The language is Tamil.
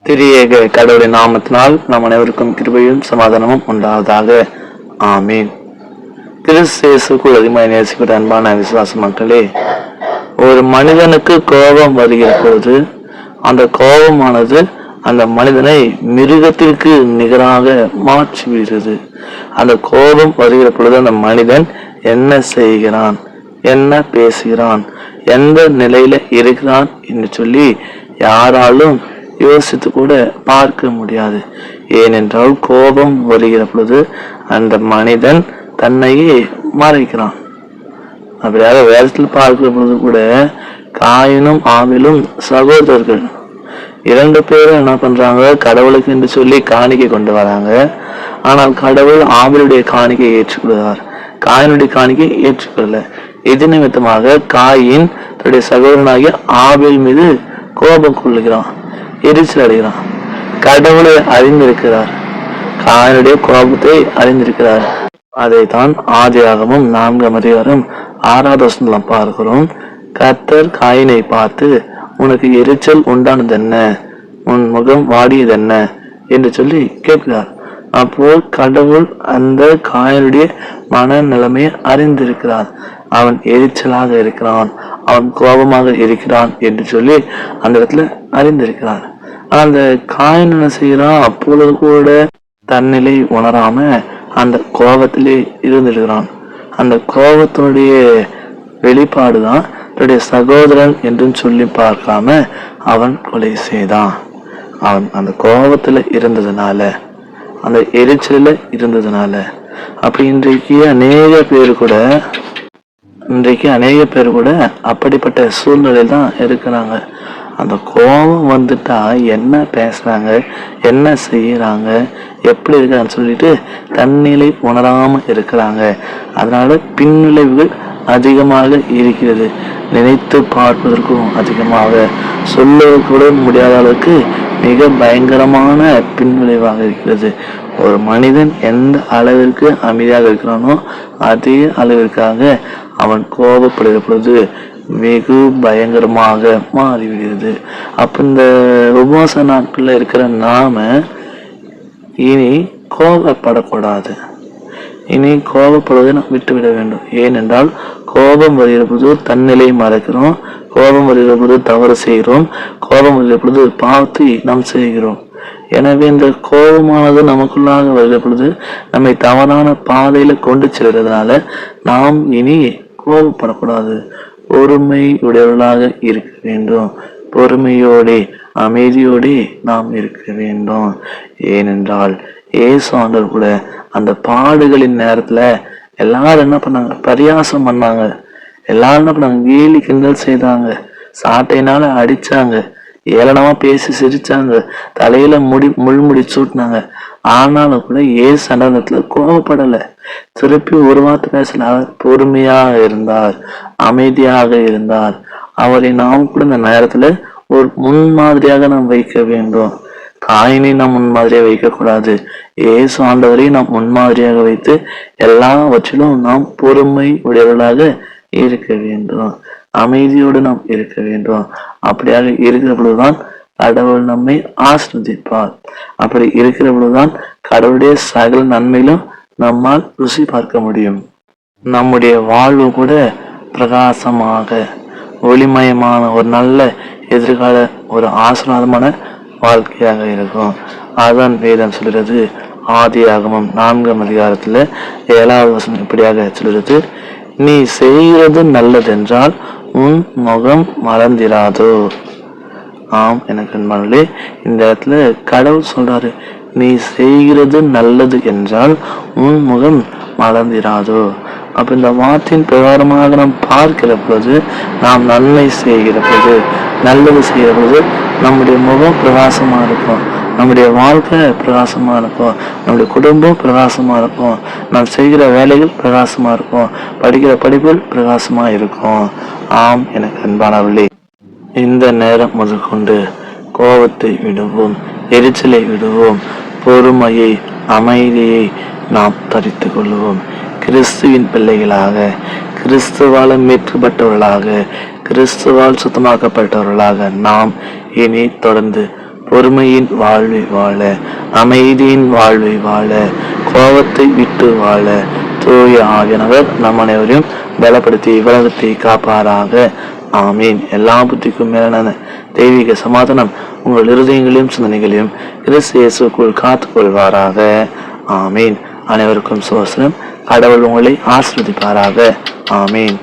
திரியேக கடவுளின் நாமத்தினால் நம் அனைவருக்கும் கிருபையும் சமாதானமும் உண்டாவதாக. ஆமீன். கிறிஸ்துவுக்குள் அதிகமாக நேசிக்கிற அன்பான விசுவாச மக்களே, ஒரு மனிதனுக்கு கோபம் வருகிற பொழுது அந்த கோபமானது அந்த மனிதனை மிருகத்திற்கு நிகராக மாற்றி விடுகிறது. அந்த கோபம் வருகிற பொழுது அந்த மனிதன் என்ன செய்கிறான், என்ன பேசுகிறான், எந்த நிலையில இருக்கிறான் என்று சொல்லி யாராலும் யோசித்து கூட பார்க்க முடியாது. ஏனென்றால் கோபம் வருகிற பொழுது அந்த மனிதன் தன்னையே மறைக்கிறான். அப்படியாக வேதத்தில் பார்க்கிற பொழுது கூட காயினும் ஆபிலும் சகோதரர்கள் 2 பேரும் என்ன பண்றாங்க, கடவுளுக்கு என்று சொல்லி காணிக்கை கொண்டு வராங்க. ஆனால் கடவுள் ஆபிலுடைய காணிக்கை ஏற்றுக்கொள்கிறார், காயினுடைய காணிக்கை ஏற்றுக்கொள்ள. இது நிமித்தமாக காயின் தன்னுடைய சகோதரனாகிய ஆபில் மீது கோபம் கொள்ளுகிறான், எரிச்சல் அடைகிறான். கடவுளை அறிந்திருக்கிறார், காயினுடைய கோபத்தை அறிந்திருக்கிறார். அதைத்தான் ஆதியாகமம் 4:6 பார்க்கிறோம். கர்த்தர் காயினை பார்த்து, உனக்கு எரிச்சல் உண்டானது என்ன, உன் முகம் வாடியது என்ன என்று சொல்லி கேட்கிறார். அப்போ கடவுள் அந்த காயினுடைய மனநிலைமையை அறிந்திருக்கிறார். அவன் எரிச்சலாக இருக்கிறான், அவன் கோபமாக இருக்கிறான் என்று சொல்லி அந்த இடத்துல அறிந்திருக்கிறான். அந்த காயின் என்ன செய்யறான், அப்பொழுது கூட தன்னிலை உணராம அந்த கோபத்திலே இருந்திருக்கிறான். அந்த கோபத்தினுடைய வெளிப்பாடுதான் தன்னுடைய சகோதரன் என்றும் சொல்லி பார்க்காம அவன் கொலை செய்தான். அவன் அந்த கோபத்துல இருந்ததுனால, அந்த எரிச்சல இருந்ததுனால. அப்படி இன்றைக்கு அநேக பேர் கூட அப்படிப்பட்ட சூழ்நிலையில் தான் இருக்கிறாங்க. அந்த கோபம் வந்துட்டா என்ன பேசுறாங்க, என்ன செய்யறாங்க, எப்படி இருக்கான்னு சொல்லிட்டு தன்னிலை உணராம இருக்கிறாங்க. அதனால பின்விளைவுகள் அதிகமாக இருக்கிறது. நினைத்து பார்ப்பதற்கும் அதிகமாக, சொல்ல கூட முடியாத அளவுக்கு மிக பயங்கரமான பின்விளைவாக இருக்கிறது. ஒரு மனிதன் எந்த அளவிற்கு அமைதியாக இருக்கிறானோ அதே அளவிற்காக அவன் கோபப்படுகிற பொழுது வெகு பயங்கரமாக மாறிவிடுகிறது. அப்ப இந்த உபவாச நாட்கள்ல இருக்கிற நாம இனி கோபப்படக்கூடாது. இனி கோபப்படுவதை நாம் விட்டுவிட வேண்டும். ஏனென்றால் கோபம் வருகிற பொழுது தன்னிலை மறைக்கிறோம், கோபம் வருகிற பொழுது தவறு செய்கிறோம், கோபம் வருகிற பொழுது பாவத்தை நாம் செய்கிறோம். எனவே இந்த கோபமானது நமக்குள்ளாக வருகிற பொழுது நம்மை தவறான பாதையில கொண்டு செல்றதுனால நாம் இனி கோபப்படக்கூடாது. பொறுமை உடையவர்களாக இருக்க வேண்டும். பொறுமையோடு அமைதியோடு நாம் இருக்க வேண்டும். ஏனென்றால் இயேசு ஆண்டவர் கூட அந்த பாடுகளின் நேரத்துல எல்லாரும் என்ன பண்ணாங்க, பரியாசம் பண்ணாங்க. எல்லாரும் என்ன பண்ணாங்க, கேலி கிண்டல் செய்தாங்க, சாட்டையினால அடிச்சாங்க, ஏளனமா பேசி சிரிச்சாங்க, தலையில முள்முடி சூட்டினாங்க. ஆனாலும் கூட ஏசு அந்த இடத்துல கோபப்படலை, திருப்பி ஒரு வார்த்தை பேசல. அவர் பொறுமையாக இருந்தார், அமைதியாக இருந்தார். அவரை நாம் கூட இந்த நேரத்துல ஒரு முன்மாதிரியாக நாம் வைக்க வேண்டும். காயினை நாம் முன்மாதிரியாக வைக்கக்கூடாது. இயேசு ஆண்டவரை நாம் முன்மாதிரியாக வைத்து எல்லாவற்றிலும் நாம் பொறுமை உடையவர்களாக இருக்க வேண்டும், அமைதியோடு நாம் இருக்க வேண்டும். அப்படியாக இருக்கிற பொழுதுதான் கடவுள் நம்மை ஆசீர்வதிப்பார். அப்படி இருக்கிற பொழுதுதான் கடவுளுடைய சகல நன்மையிலும் நம்மால் ருசி பார்க்க முடியும். நம்முடைய வாழ்வு கூட பிரகாசமாக ஒளிமயமான ஒரு நல்ல எதிர்கால ஒரு ஆசீர்வாதமான வாழ்க்கையாக இருக்கும். அதான் வேதம் சொல்கிறது. ஆதியாகமம் 4:7 இப்படியாக சொல்கிறது, நீ செய்கிறது நல்லதென்றால் உன் முகம் மலர்ந்திராதோ. ஆம் எனக்கு அன்பானவர்களே, இந்த இடத்துல கடவுள் சொல்றாரு, நீ செய்கிறது நல்லது என்றால் உன் முகம் மலர்ந்திராதோ. அப்ப இந்த வார்த்தையின் பிரகாரமாக நாம் பார்க்கிற பொழுது, நாம் நன்மை செய்கிற பொழுது, நல்லது செய்கிற பொழுது நம்முடைய முகம் பிரகாசமா இருக்கும், நம்முடைய வாழ்க்கை பிரகாசமா இருக்கும், நம்முடைய குடும்பம் பிரகாசமா இருக்கும், நாம் செய்கிற வேலைகள் பிரகாசமா இருக்கும், படிக்கிற படிப்புகள் பிரகாசமா இருக்கும். ஆம் எனக்கு அன்பானவர்களே, இந்த நேரம் முதற்கொண்டு கோபத்தை விடுவோம், எரிச்சலை விடுவோம், பொறுமையை அமைதியை நாம் தரித்து கொள்வோம். கிறிஸ்துவின் பிள்ளைகளாக, கிறிஸ்துவால் மீட்கப்பட்டவர்களாக, கிறிஸ்துவால் சுத்தமாக்கப்பட்டவர்களாக நாம் இனி தொடர்ந்து பொறுமையின் வாழ்வை வாழ, அமைதியின் வாழ்வை வாழ, கோபத்தை விட்டு வாழ தூய ஆவியானவர் நம் அனைவரையும் பலப்படுத்தி உலகத்தை காப்பாராக. ஆமீன். எல்லா புத்திக்கும் மேலான தெய்வீக சமாதானம் உங்கள் இருதயங்களையும் சிந்தனைகளையும் கிறிஸ்து இயேசுக்குள் காத்துக் கொள்வாராக. ஆமீன். அனைவருக்கும் சோசனம். கடவுள் உங்களை ஆசீர்வதிப்பாராக. ஆமீன்.